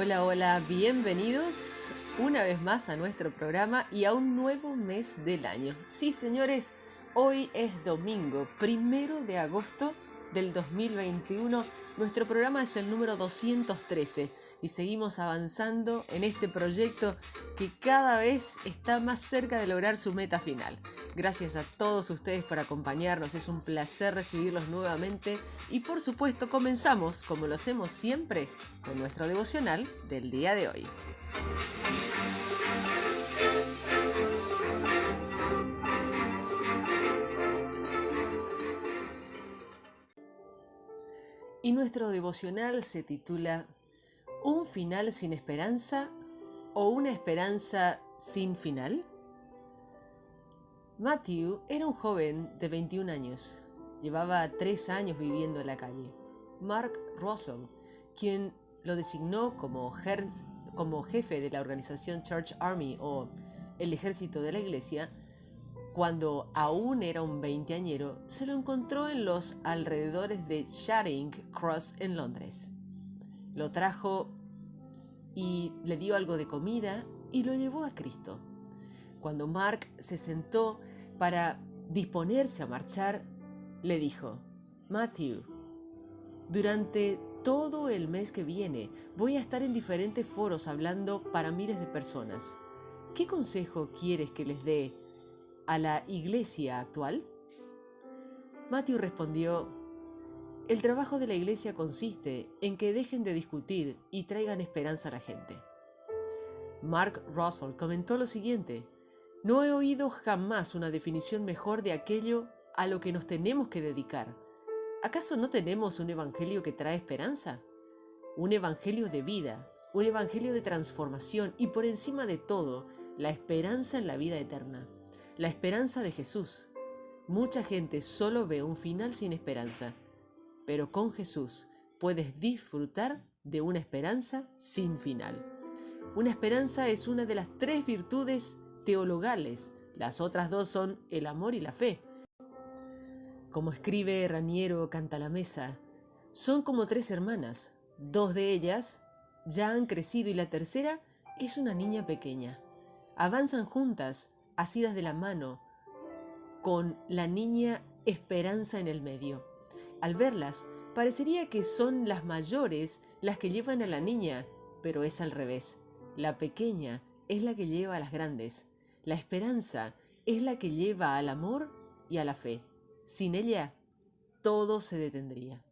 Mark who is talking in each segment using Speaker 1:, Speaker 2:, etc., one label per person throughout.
Speaker 1: Hola, hola, bienvenidos una vez más a nuestro programa y a un nuevo mes del año. Sí, señores, hoy es domingo, 1 de agosto del 2021. Nuestro programa es el número 213 y seguimos avanzando en este proyecto que cada vez está más cerca de lograr su meta final. Gracias a todos ustedes por acompañarnos, es un placer recibirlos nuevamente y por supuesto comenzamos, como lo hacemos siempre, con nuestro devocional del día de hoy. Y nuestro devocional se titula ¿Un final sin esperanza o una esperanza sin final? Matthew era un joven de 21 años. Llevaba 3 años viviendo en la calle. Mark Russell, quien lo designó como jefe de la organización Church Army o el ejército de la iglesia, cuando aún era un veinteañero, se lo encontró en los alrededores de Charing Cross en Londres. Lo trajo y le dio algo de comida y lo llevó a Cristo. Cuando Mark se sentó para disponerse a marchar, le dijo: Matthew, durante todo el mes que viene voy a estar en diferentes foros hablando para miles de personas. ¿Qué consejo quieres que les dé a la iglesia actual? Matthew respondió: el trabajo de la iglesia consiste en que dejen de discutir y traigan esperanza a la gente. Mark Russell comentó lo siguiente: no he oído jamás una definición mejor de aquello a lo que nos tenemos que dedicar. ¿Acaso no tenemos un evangelio que trae esperanza? Un evangelio de vida, un evangelio de transformación y por encima de todo, la esperanza en la vida eterna, la esperanza de Jesús. Mucha gente solo ve un final sin esperanza, pero con Jesús puedes disfrutar de una esperanza sin final. Una esperanza es una de las 3 virtudes teologales. Las otras 2 son el amor y la fe. Como escribe Raniero Cantalamessa, son como 3 hermanas. 2 de ellas ya han crecido y la tercera es una niña pequeña. Avanzan juntas, asidas de la mano, con la niña esperanza en el medio. Al verlas, parecería que son las mayores las que llevan a la niña, pero es al revés. La pequeña es la que lleva a las grandes. La esperanza es la que lleva al amor y a la fe. Sin ella, todo se detendría.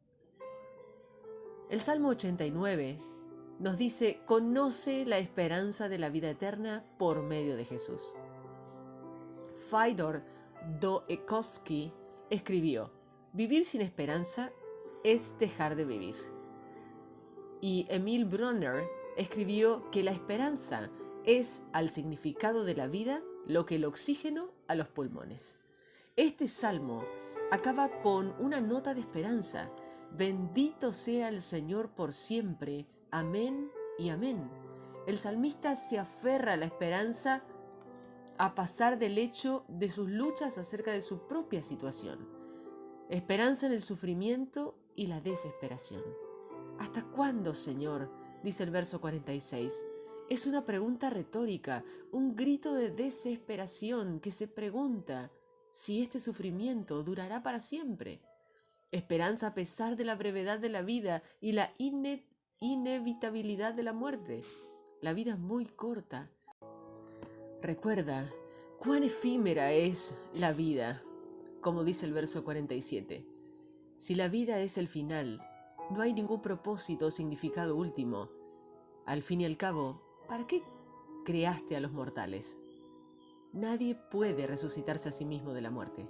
Speaker 1: El Salmo 89 nos dice: conoce la esperanza de la vida eterna por medio de Jesús. Fyodor Dostoyevsky escribió: vivir sin esperanza es dejar de vivir. Y Emil Brunner escribió que la esperanza es al significado de la vida lo que el oxígeno a los pulmones. Este salmo acaba con una nota de esperanza: bendito sea el Señor por siempre, amén y amén. El salmista se aferra a la esperanza a pasar del hecho de sus luchas acerca de su propia situación. Esperanza en el sufrimiento y la desesperación. ¿Hasta cuándo, Señor?, dice el verso 46. Es una pregunta retórica, un grito de desesperación que se pregunta si este sufrimiento durará para siempre. Esperanza a pesar de la brevedad de la vida y la inevitabilidad de la muerte. La vida es muy corta. Recuerda cuán efímera es la vida, como dice el verso 47. Si la vida es el final, no hay ningún propósito o significado último. Al fin y al cabo, ¿para qué creaste a los mortales? Nadie puede resucitarse a sí mismo de la muerte.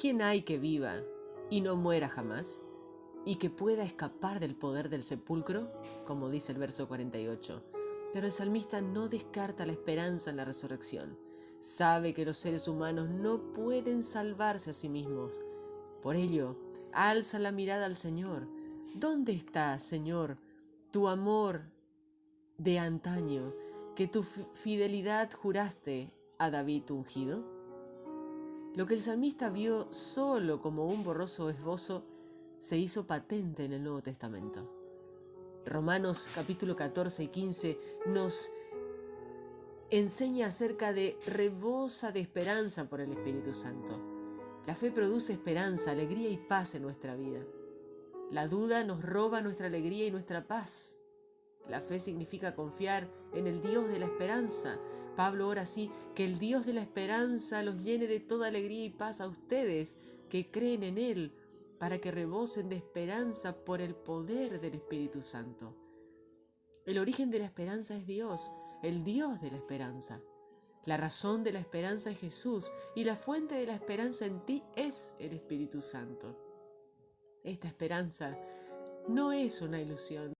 Speaker 1: ¿Quién hay que viva y no muera jamás? ¿Y que pueda escapar del poder del sepulcro? Como dice el verso 48. Pero el salmista no descarta la esperanza en la resurrección. Sabe que los seres humanos no pueden salvarse a sí mismos. Por ello, alza la mirada al Señor. ¿Dónde está, Señor, tu amor de antaño, que tu fidelidad juraste a David tu ungido? Lo que el salmista vio solo como un borroso esbozo se hizo patente en el Nuevo Testamento. Romanos capítulo 14 y 15 nos enseña acerca de rebosa de esperanza por el Espíritu Santo. La fe produce esperanza, alegría y paz en nuestra vida. La duda nos roba nuestra alegría y nuestra paz. La fe significa confiar en el Dios de la esperanza. Pablo ora así: que el Dios de la esperanza los llene de toda alegría y paz a ustedes que creen en Él, para que rebosen de esperanza por el poder del Espíritu Santo. El origen de la esperanza es Dios, el Dios de la esperanza. La razón de la esperanza es Jesús, y la fuente de la esperanza en ti es el Espíritu Santo. Esta esperanza no es una ilusión,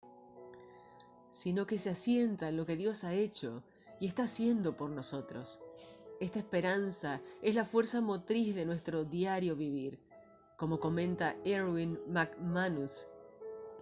Speaker 1: sino que se asienta en lo que Dios ha hecho y está haciendo por nosotros. Esta esperanza es la fuerza motriz de nuestro diario vivir. Como comenta Erwin McManus,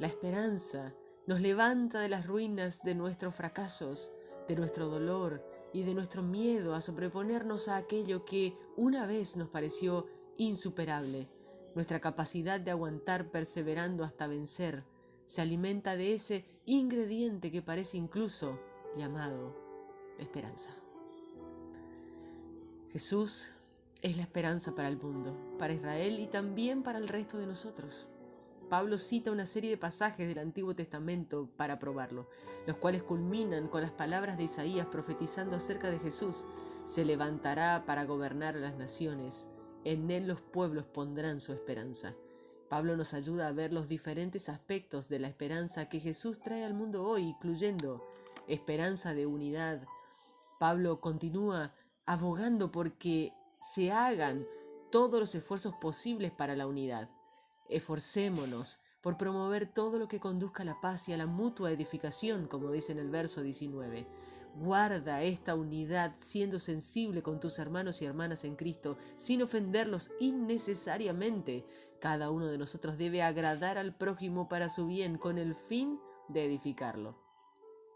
Speaker 1: la esperanza nos levanta de las ruinas de nuestros fracasos, de nuestro dolor y de nuestro miedo a sobreponernos a aquello que una vez nos pareció insuperable. Nuestra capacidad de aguantar perseverando hasta vencer se alimenta de ese ingrediente que parece incluso llamado esperanza. Jesús es la esperanza para el mundo, para Israel y también para el resto de nosotros. Pablo cita una serie de pasajes del Antiguo Testamento para probarlo, los cuales culminan con las palabras de Isaías profetizando acerca de Jesús. Se levantará para gobernar a las naciones, en él los pueblos pondrán su esperanza. Pablo nos ayuda a ver los diferentes aspectos de la esperanza que Jesús trae al mundo hoy, incluyendo esperanza de unidad. Pablo continúa abogando porque se hagan todos los esfuerzos posibles para la unidad. Esforcémonos por promover todo lo que conduzca a la paz y a la mutua edificación, como dice en el verso 19. Guarda esta unidad siendo sensible con tus hermanos y hermanas en Cristo, sin ofenderlos innecesariamente. Cada uno de nosotros debe agradar al prójimo para su bien, con el fin de edificarlo.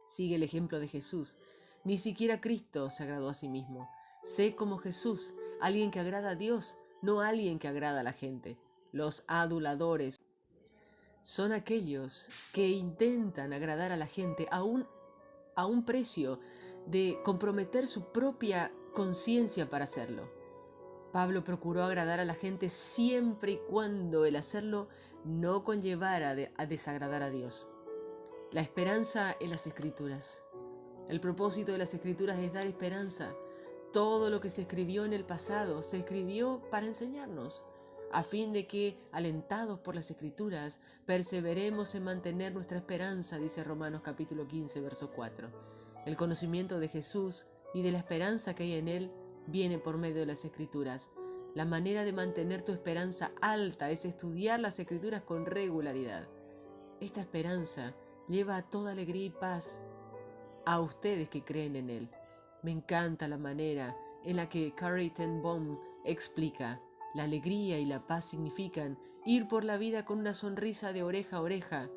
Speaker 1: Sigue el ejemplo de Jesús. Ni siquiera Cristo se agradó a sí mismo. Sé como Jesús, alguien que agrada a Dios, no alguien que agrada a la gente. Los aduladores son aquellos que intentan agradar a la gente a un precio de comprometer su propia conciencia para hacerlo. Pablo procuró agradar a la gente siempre y cuando el hacerlo no conllevara a desagradar a Dios. La esperanza en las Escrituras. El propósito de las Escrituras es dar esperanza. Todo lo que se escribió en el pasado se escribió para enseñarnos, a fin de que, alentados por las Escrituras, perseveremos en mantener nuestra esperanza, dice Romanos capítulo 15, verso 4. El conocimiento de Jesús y de la esperanza que hay en Él viene por medio de las Escrituras. La manera de mantener tu esperanza alta es estudiar las Escrituras con regularidad. Esta esperanza lleva a toda alegría y paz a ustedes que creen en Él. Me encanta la manera en la que Corrie ten Boom explica: la alegría y la paz significan ir por la vida con una sonrisa de oreja a oreja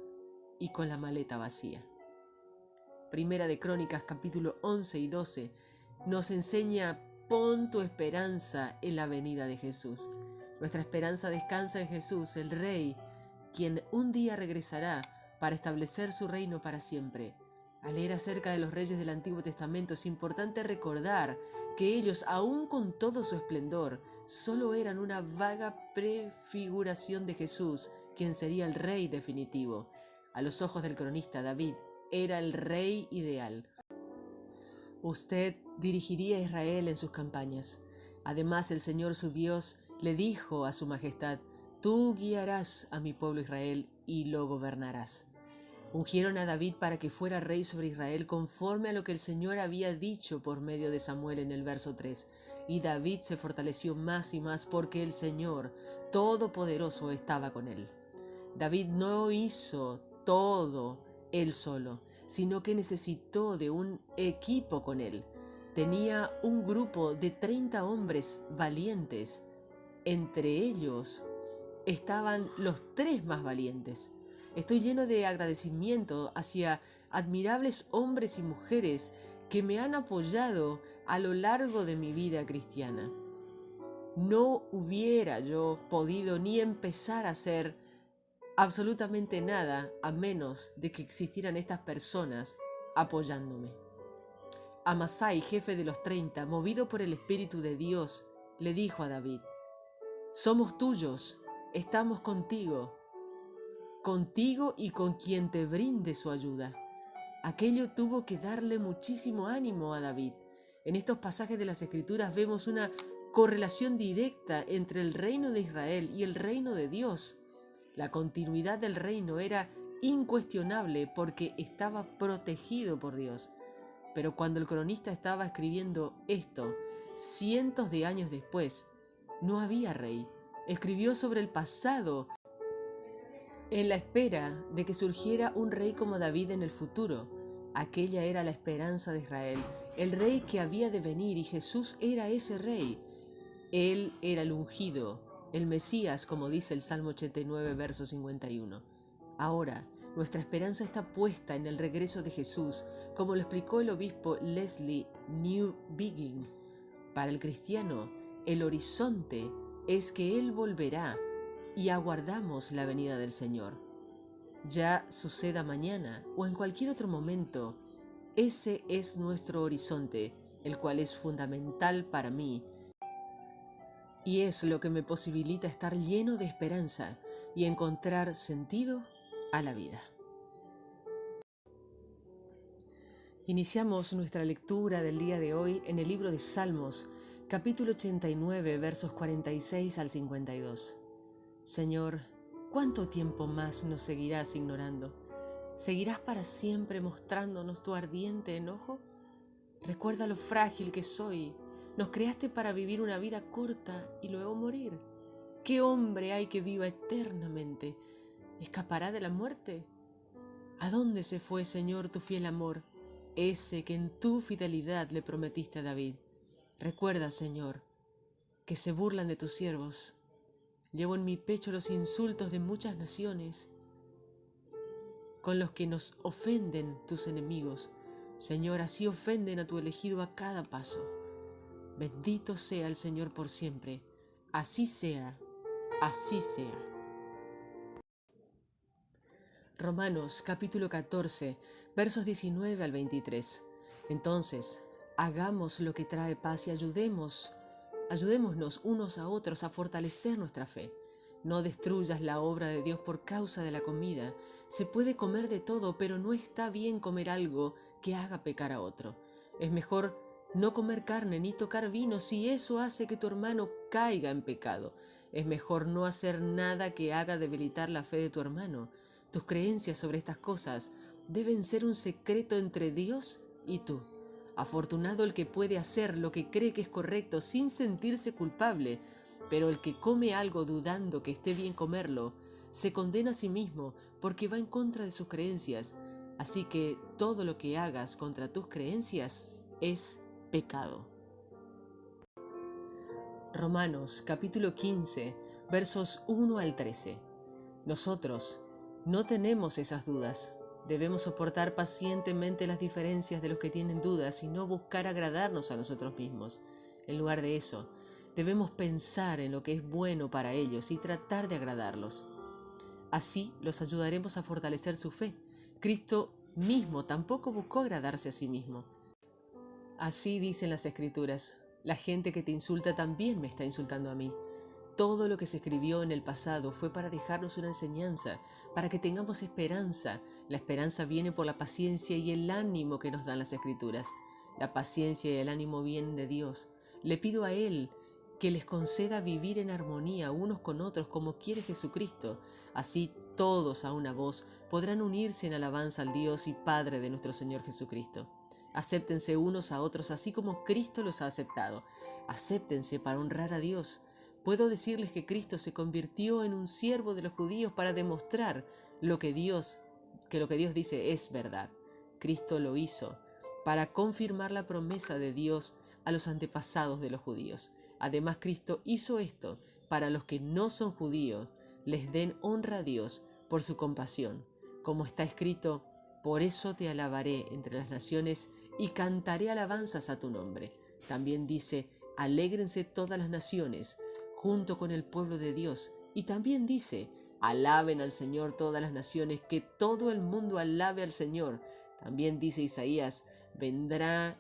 Speaker 1: y con la maleta vacía. Primera de Crónicas capítulo 11 y 12 nos enseña: pon tu esperanza en la venida de Jesús. Nuestra esperanza descansa en Jesús, el Rey, quien un día regresará para establecer su reino para siempre. Al leer acerca de los reyes del Antiguo Testamento es importante recordar que ellos, aun con todo su esplendor, solo eran una vaga prefiguración de Jesús, quien sería el rey definitivo. A los ojos del cronista, David era el rey ideal. Usted dirigiría a Israel en sus campañas. Además, el Señor su Dios le dijo a su majestad: tú guiarás a mi pueblo Israel y lo gobernarás. Ungieron a David para que fuera rey sobre Israel conforme a lo que el Señor había dicho por medio de Samuel en el verso 3. Y David se fortaleció más y más porque el Señor Todopoderoso estaba con él. David no hizo todo él solo, sino que necesitó de un equipo con él. Tenía un grupo de 30 hombres valientes. Entre ellos estaban los 3 más valientes. Estoy lleno de agradecimiento hacia admirables hombres y mujeres que me han apoyado a lo largo de mi vida cristiana. No hubiera yo podido ni empezar a hacer absolutamente nada a menos de que existieran estas personas apoyándome. Amasai, jefe de los 30, movido por el Espíritu de Dios, le dijo a David: somos tuyos, estamos contigo y con quien te brinde su ayuda. Aquello tuvo que darle muchísimo ánimo a David. En estos pasajes de las Escrituras vemos una correlación directa entre el reino de Israel y el reino de Dios. La continuidad del reino era incuestionable porque estaba protegido por Dios. Pero cuando el cronista estaba escribiendo esto, cientos de años después, no había rey. Escribió sobre el pasado en la espera de que surgiera un rey como David en el futuro. Aquella era la esperanza de Israel, el rey que había de venir, y Jesús era ese rey. Él era el ungido, el Mesías, como dice el Salmo 89, verso 51. Ahora, nuestra esperanza está puesta en el regreso de Jesús, como lo explicó el obispo Leslie Newbigin. Para el cristiano, el horizonte es que Él volverá y aguardamos la venida del Señor. Ya suceda mañana o en cualquier otro momento, ese es nuestro horizonte, el cual es fundamental para mí y es lo que me posibilita estar lleno de esperanza y encontrar sentido a la vida. Iniciamos nuestra lectura del día de hoy en el libro de Salmos, capítulo 89, versos 46 al 52. Señor, ¿cuánto tiempo más nos seguirás ignorando? ¿Seguirás para siempre mostrándonos tu ardiente enojo? Recuerda lo frágil que soy. Nos creaste para vivir una vida corta y luego morir. ¿Qué hombre hay que viva eternamente? ¿Escapará de la muerte? ¿A dónde se fue, Señor, tu fiel amor? Ese que en tu fidelidad le prometiste a David. Recuerda, Señor, que se burlan de tus siervos. Llevo en mi pecho los insultos de muchas naciones, con los que nos ofenden tus enemigos. Señor, así ofenden a tu elegido a cada paso. Bendito sea el Señor por siempre. Así sea, así sea. Romanos capítulo 14, versos 19 al 23. Entonces, hagamos lo que trae paz y ayudémonos unos a otros a fortalecer nuestra fe. No destruyas la obra de Dios por causa de la comida. Se puede comer de todo, pero no está bien comer algo que haga pecar a otro. Es mejor no comer carne ni tocar vino si eso hace que tu hermano caiga en pecado. Es mejor no hacer nada que haga debilitar la fe de tu hermano. Tus creencias sobre estas cosas deben ser un secreto entre Dios y tú. Afortunado el que puede hacer lo que cree que es correcto sin sentirse culpable, pero el que come algo dudando que esté bien comerlo, se condena a sí mismo porque va en contra de sus creencias. Así que todo lo que hagas contra tus creencias es pecado. Romanos capítulo 15, versos 1 al 13. Nosotros no tenemos esas dudas. Debemos soportar pacientemente las diferencias de los que tienen dudas y no buscar agradarnos a nosotros mismos. En lugar de eso, debemos pensar en lo que es bueno para ellos y tratar de agradarlos. Así los ayudaremos a fortalecer su fe. Cristo mismo tampoco buscó agradarse a sí mismo. Así dicen las Escrituras: la gente que te insulta también me está insultando a mí. Todo lo que se escribió en el pasado fue para dejarnos una enseñanza, para que tengamos esperanza. La esperanza viene por la paciencia y el ánimo que nos dan las Escrituras. La paciencia y el ánimo vienen de Dios. Le pido a Él que les conceda vivir en armonía unos con otros como quiere Jesucristo. Así todos a una voz podrán unirse en alabanza al Dios y Padre de nuestro Señor Jesucristo. Acéptense unos a otros así como Cristo los ha aceptado. Acéptense para honrar a Dios. Puedo decirles que Cristo se convirtió en un siervo de los judíos para demostrar que lo que Dios dice es verdad. Cristo lo hizo para confirmar la promesa de Dios a los antepasados de los judíos. Además, Cristo hizo esto para los que no son judíos, les den honra a Dios por su compasión. Como está escrito: por eso te alabaré entre las naciones y cantaré alabanzas a tu nombre. También dice: alégrense todas las naciones junto con el pueblo de Dios. Y también dice: Alaben al Señor todas las naciones, que todo el mundo alabe al Señor. También dice Isaías, vendrá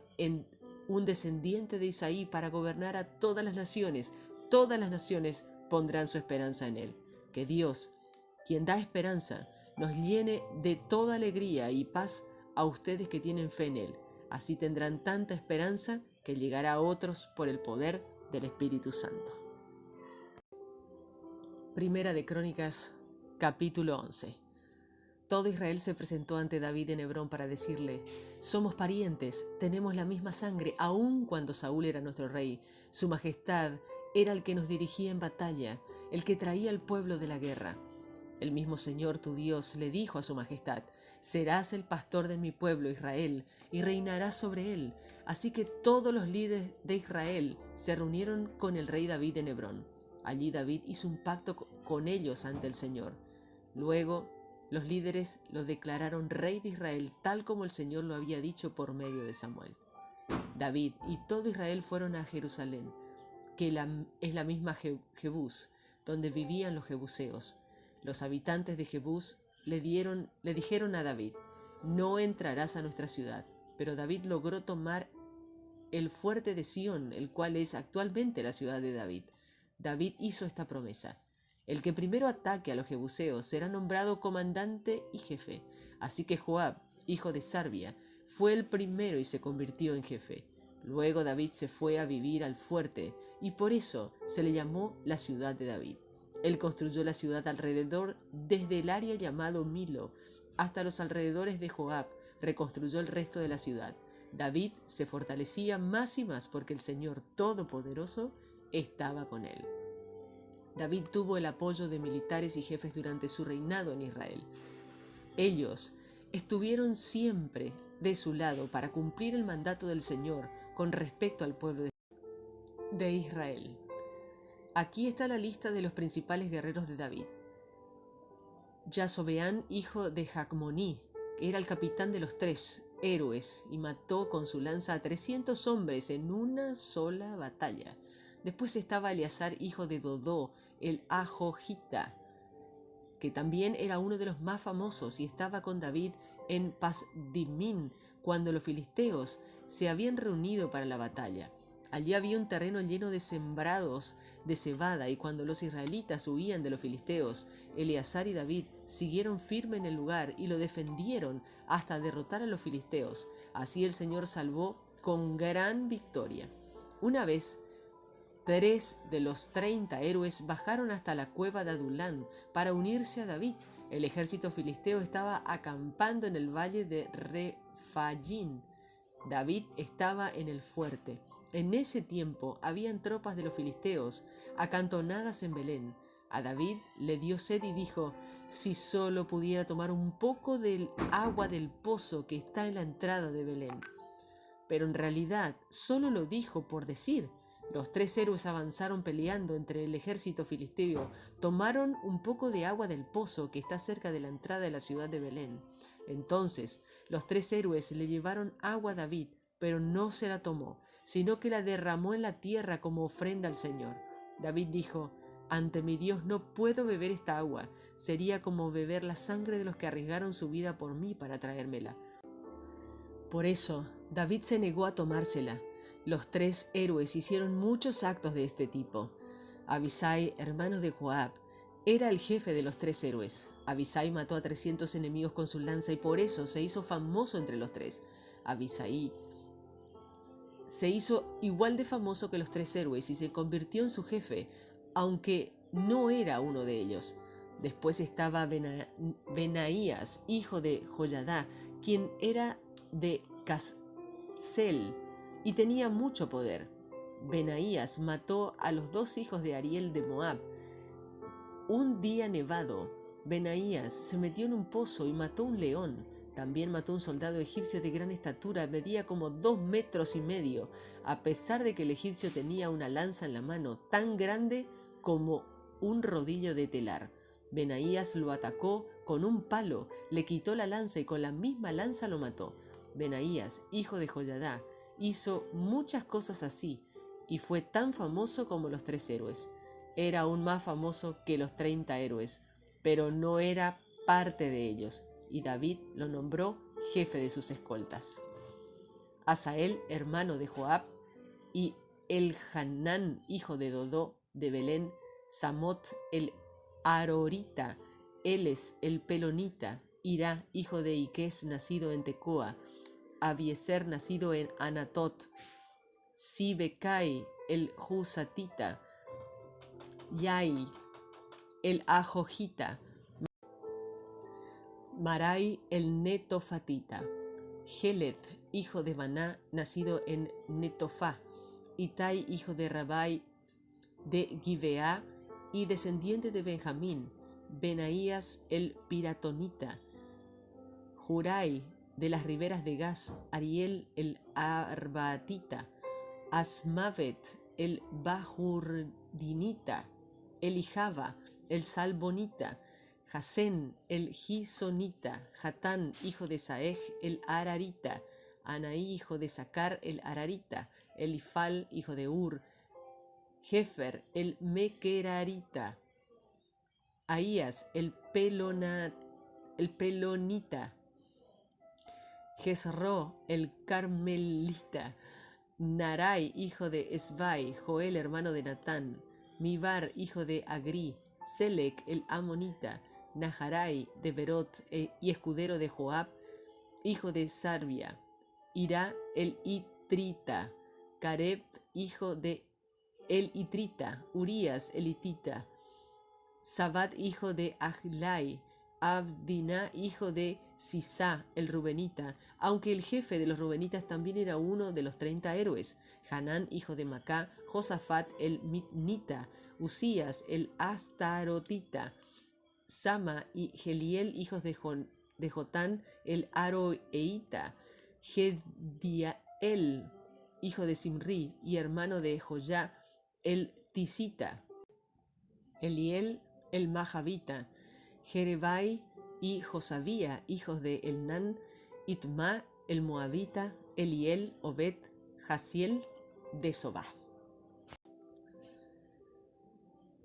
Speaker 1: un descendiente de Isaí para gobernar a todas las naciones pondrán su esperanza en él. Que Dios, quien da esperanza, nos llene de toda alegría y paz a ustedes que tienen fe en él. Así tendrán tanta esperanza que llegará a otros por el poder del Espíritu Santo. Primera de Crónicas, capítulo 11. Todo Israel se presentó ante David en Hebrón para decirle: somos parientes, tenemos la misma sangre, aun cuando Saúl era nuestro rey. Su majestad era el que nos dirigía en batalla, el que traía al pueblo de la guerra. El mismo Señor tu Dios le dijo a su majestad: serás el pastor de mi pueblo Israel y reinarás sobre él. Así que todos los líderes de Israel se reunieron con el rey David en Hebrón. Allí David hizo un pacto con ellos ante el Señor. Luego los líderes lo declararon rey de Israel, tal como el Señor lo había dicho por medio de Samuel. David y todo Israel fueron a Jerusalén, que es la misma Jebús, donde vivían los jebuseos. Los habitantes de Jebús le dijeron a David: no entrarás a nuestra ciudad. Pero David logró tomar el fuerte de Sión, el cual es actualmente la ciudad de David. David hizo esta promesa: el que primero ataque a los jebuseos será nombrado comandante y jefe. Así que Joab, hijo de Sarvia, fue el primero y se convirtió en jefe. Luego David se fue a vivir al fuerte, y por eso se le llamó la ciudad de David. Él construyó la ciudad alrededor, desde el área llamado Milo hasta los alrededores de Joab. Reconstruyó el resto de la ciudad. David se fortalecía más y más porque el Señor Todopoderoso estaba con él. David tuvo el apoyo de militares y jefes durante su reinado en Israel. Ellos estuvieron siempre de su lado para cumplir el mandato del Señor con respecto al pueblo de Israel. Aquí está la lista de los principales guerreros de David. Yasobeán, hijo de Jacmoní, era el capitán de los 3 héroes y mató con su lanza a 300 hombres en una sola batalla. Después estaba Eleazar, hijo de Dodó, el Ajojita, que también era uno de los más famosos y estaba con David en Pasdimín cuando los filisteos se habían reunido para la batalla. Allí había un terreno lleno de sembrados de cebada, y cuando los israelitas huían de los filisteos, Eleazar y David siguieron firme en el lugar y lo defendieron hasta derrotar a los filisteos. Así el Señor salvó con gran victoria. Una vez, 3 de los 30 héroes bajaron hasta la cueva de Adulán para unirse a David. El ejército filisteo estaba acampando en el valle de Refayín. David estaba en el fuerte. En ese tiempo habían tropas de los filisteos acantonadas en Belén. A David le dio sed y dijo: si solo pudiera tomar un poco del agua del pozo que está en la entrada de Belén. Pero en realidad solo lo dijo por decir. Los 3 héroes avanzaron peleando entre el ejército filisteo. Tomaron un poco de agua del pozo que está cerca de la entrada de la ciudad de Belén. Entonces los 3 héroes le llevaron agua a David, pero no se la tomó, sino que la derramó en la tierra como ofrenda al Señor. David dijo: ante mi Dios no puedo beber esta agua. Sería como beber la sangre de los que arriesgaron su vida por mí para traérmela. Por eso David se negó a tomársela. Los 3 héroes hicieron muchos actos de este tipo. Abisai, hermano de Joab, era el jefe de los 3 héroes. Abisai mató a 300 enemigos con su lanza y por eso se hizo famoso entre los 3. Abisai se hizo igual de famoso que los 3 héroes y se convirtió en su jefe, aunque no era uno de ellos. Después estaba Benaías, hijo de Joyadá, quien era de Casel y tenía mucho poder. Benaías mató a los 2 hijos de Ariel de Moab. Un día nevado, Benaías se metió en un pozo y mató un león. También mató un soldado egipcio de gran estatura, medía como 2,5 metros. A pesar de que el egipcio tenía una lanza en la mano tan grande como un rodillo de telar. Benaías lo atacó con un palo, le quitó la lanza y con la misma lanza lo mató. Benaías, hijo de Joyadá, hizo muchas cosas así y fue tan famoso como los 3 héroes. Era aún más famoso que los 30 héroes. pero no era parte de ellos, y David lo nombró jefe de sus escoltas. Asael, hermano de Joab, y Elhanán, hijo de Dodó de Belén, Samot el Arorita, Eles el Pelonita, Irá, hijo de Iques, nacido en Tecoa, Abieser, nacido en Anatot, Sibecai el Husatita, Yai el Ajojita, Marai el Netofatita, Heled, hijo de Baná, nacido en Netofá, Itai, hijo de Rabai de Gibeá y descendiente de Benjamín, Benaías el Piratonita, Jurai de las riberas de Gaz, Ariel el Arbatita, Asmavet el Bajurdinita, Elijaba el Salbonita, Jasén el Gisonita, Jatán, hijo de Saej el Ararita, Anaí, hijo de Sacar el Ararita, Elifal, hijo de Ur, Jefer el Mequerarita, Ahías el Pelonita, Jezro el Carmelita, Narai, hijo de Esbai, Joel, hermano de Natán, Mibar, hijo de Agri, Selec el Amonita, Naharai de Berot y escudero de Joab, hijo de Sarbia, Irá el Itrita, Careb, hijo de el Itrita, Urías el Hitita, Sabat, hijo de Ahlai, Abdiná, hijo de Sisá, el Rubenita, aunque el jefe de los Rubenitas también era uno de los 30 héroes, Hanán, hijo de Macá, Josafat, el Mitnita, Usías, el Astarotita, Sama y Geliel, hijos de Jotán, el Aroeita, Gediael, hijo de Simri y hermano de Joyá, el Tisita, Eliel, el Mahavita, Jerebai y Josabía, hijos de Elnán, Itma, el Moabita, Eliel, Obed, Jasiel, de Sobá.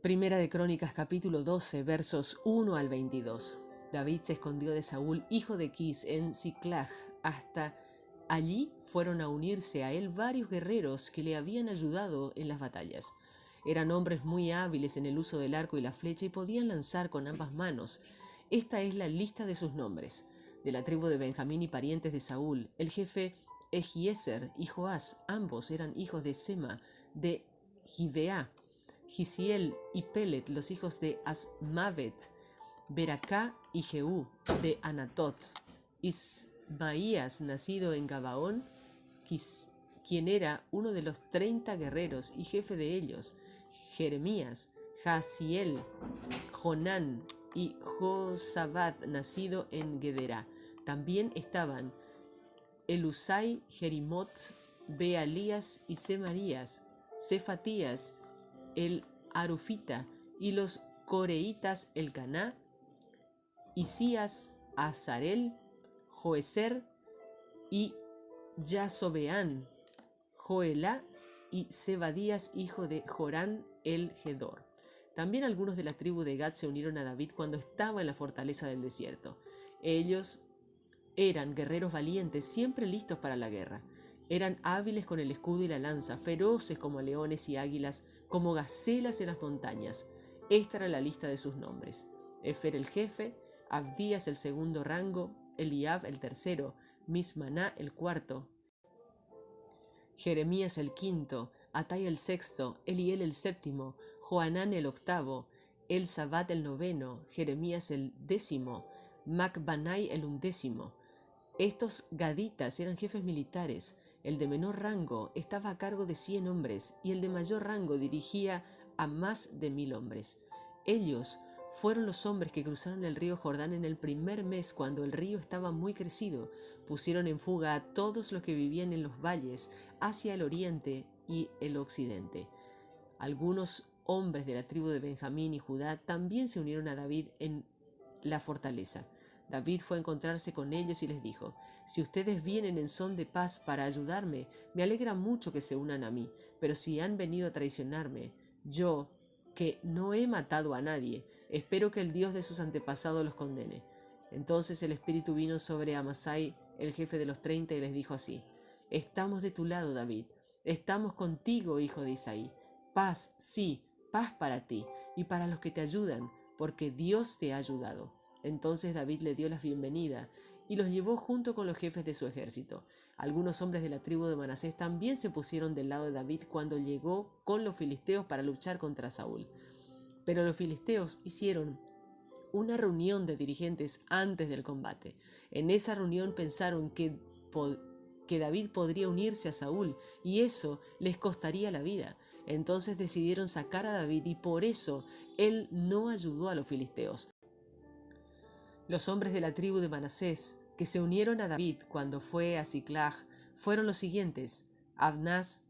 Speaker 1: Primera de Crónicas, capítulo 12, versos 1 al 22. David se escondió de Saúl, hijo de Quis, en Siclag. Hasta allí fueron a unirse a él varios guerreros que le habían ayudado en las batallas. Eran hombres muy hábiles en el uso del arco y la flecha y podían lanzar con ambas manos. Esta es la lista de sus nombres. De la tribu de Benjamín y parientes de Saúl, el jefe Ejiezer y Joás, ambos eran hijos de Sema, de Gibeá. Gisiel y Pelet, los hijos de Asmavet, Beracá y Jehú, de Anatot. Ismaías, nacido en Gabaón, quien era uno de los 30 guerreros y jefe de ellos. Jeremías, Jaziel, Jonán y Josabat, nacido en Gedera. También estaban Elusai, Jerimot, Bealías y Semarías, Cefatías, el Arufita, y los coreitas Elcaná, Isías, Azarel, Joeser y Yasobeán, Joelá y Zebadías, hijo de Jorán el Gedor. También algunos de la tribu de Gad se unieron a David cuando estaba en la fortaleza del desierto. Ellos eran guerreros valientes, siempre listos para la guerra. Eran hábiles con el escudo y la lanza, feroces como leones y águilas, como gacelas en las montañas. Esta era la lista de sus nombres: Efer el jefe, Abdías el segundo rango, Eliab el tercero, Mismaná el cuarto, Jeremías el quinto, Atai el sexto, Eliel el séptimo, Joanán el octavo, Elzabat el noveno, Jeremías el décimo, Macbanai el undécimo. Estos gaditas eran jefes militares. El de menor rango estaba a cargo de 100 hombres y el de mayor rango dirigía a más de 1000 hombres. Ellos fueron los hombres que cruzaron el río Jordán en el primer mes, cuando el río estaba muy crecido. Pusieron en fuga a todos los que vivían en los valles hacia el oriente y el occidente. Algunos hombres de la tribu de Benjamín y Judá también se unieron a David en la fortaleza. David fue a encontrarse con ellos y les dijo: si ustedes vienen en son de paz para ayudarme, me alegra mucho que se unan a mí, pero si han venido a traicionarme, yo, que no he matado a nadie, Espero que el Dios de sus antepasados los condene. Entonces el Espíritu vino sobre Amasai, el jefe de los 30, y les dijo así: Estamos de tu lado, David. Estamos contigo, hijo de Isaí. Paz, sí, paz para ti y para los que te ayudan, porque Dios te ha ayudado. Entonces David le dio la bienvenida y los llevó junto con los jefes de su ejército. Algunos hombres de la tribu de Manasés también se pusieron del lado de David cuando llegó con los filisteos para luchar contra Saúl. Pero los filisteos hicieron una reunión de dirigentes antes del combate. En esa reunión pensaron que David podría unirse a Saúl y eso les costaría la vida. Entonces decidieron sacar a David y por eso él no ayudó a los filisteos. Los hombres de la tribu de Manasés que se unieron a David cuando fue a Siclag fueron los siguientes: Abnás,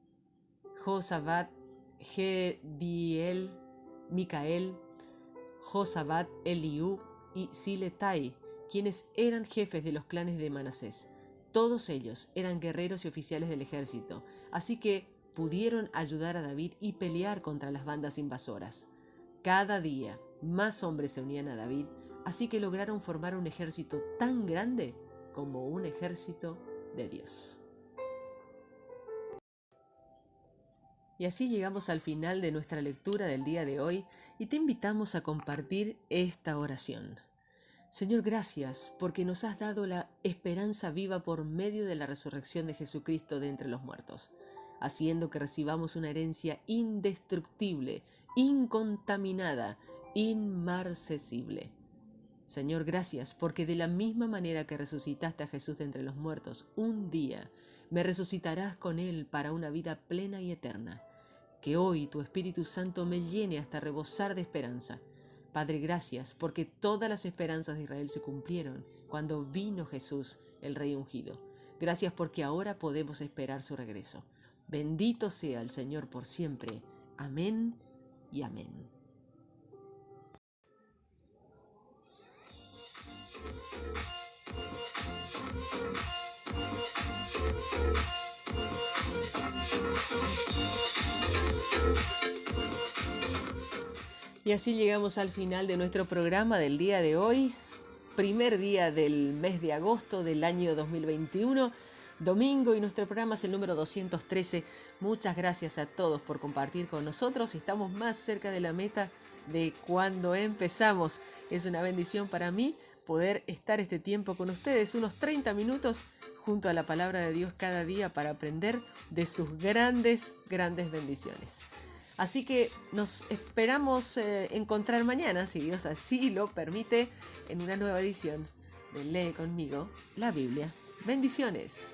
Speaker 1: Josabat, Gediel, Micael, Josabat, Eliú y Siletai, quienes eran jefes de los clanes de Manasés. Todos ellos eran guerreros y oficiales del ejército, así que pudieron ayudar a David y pelear contra las bandas invasoras. Cada día más hombres se unían a David, así que lograron formar un ejército tan grande como un ejército de Dios. Y así llegamos al final de nuestra lectura del día de hoy y te invitamos a compartir esta oración. Señor, gracias porque nos has dado la esperanza viva por medio de la resurrección de Jesucristo de entre los muertos, haciendo que recibamos una herencia indestructible, incontaminada, inmarcesible. Señor, gracias porque de la misma manera que resucitaste a Jesús de entre los muertos, un día me resucitarás con Él para una vida plena y eterna. Que hoy tu Espíritu Santo me llene hasta rebosar de esperanza. Padre, gracias porque todas las esperanzas de Israel se cumplieron cuando vino Jesús, el Rey ungido. Gracias porque ahora podemos esperar su regreso. Bendito sea el Señor por siempre. Amén y amén. Y así llegamos al final de nuestro programa del día de hoy, primer día del mes de agosto del año 2021, domingo, y nuestro programa es el número 213. Muchas gracias a todos por compartir con nosotros. Estamos más cerca de la meta de cuando empezamos. Es una bendición para mí poder estar este tiempo con ustedes, unos 30 minutos junto a la palabra de Dios cada día para aprender de sus grandes bendiciones. Así que nos esperamos encontrar mañana, si Dios así lo permite, en una nueva edición de Lee conmigo la Biblia. Bendiciones.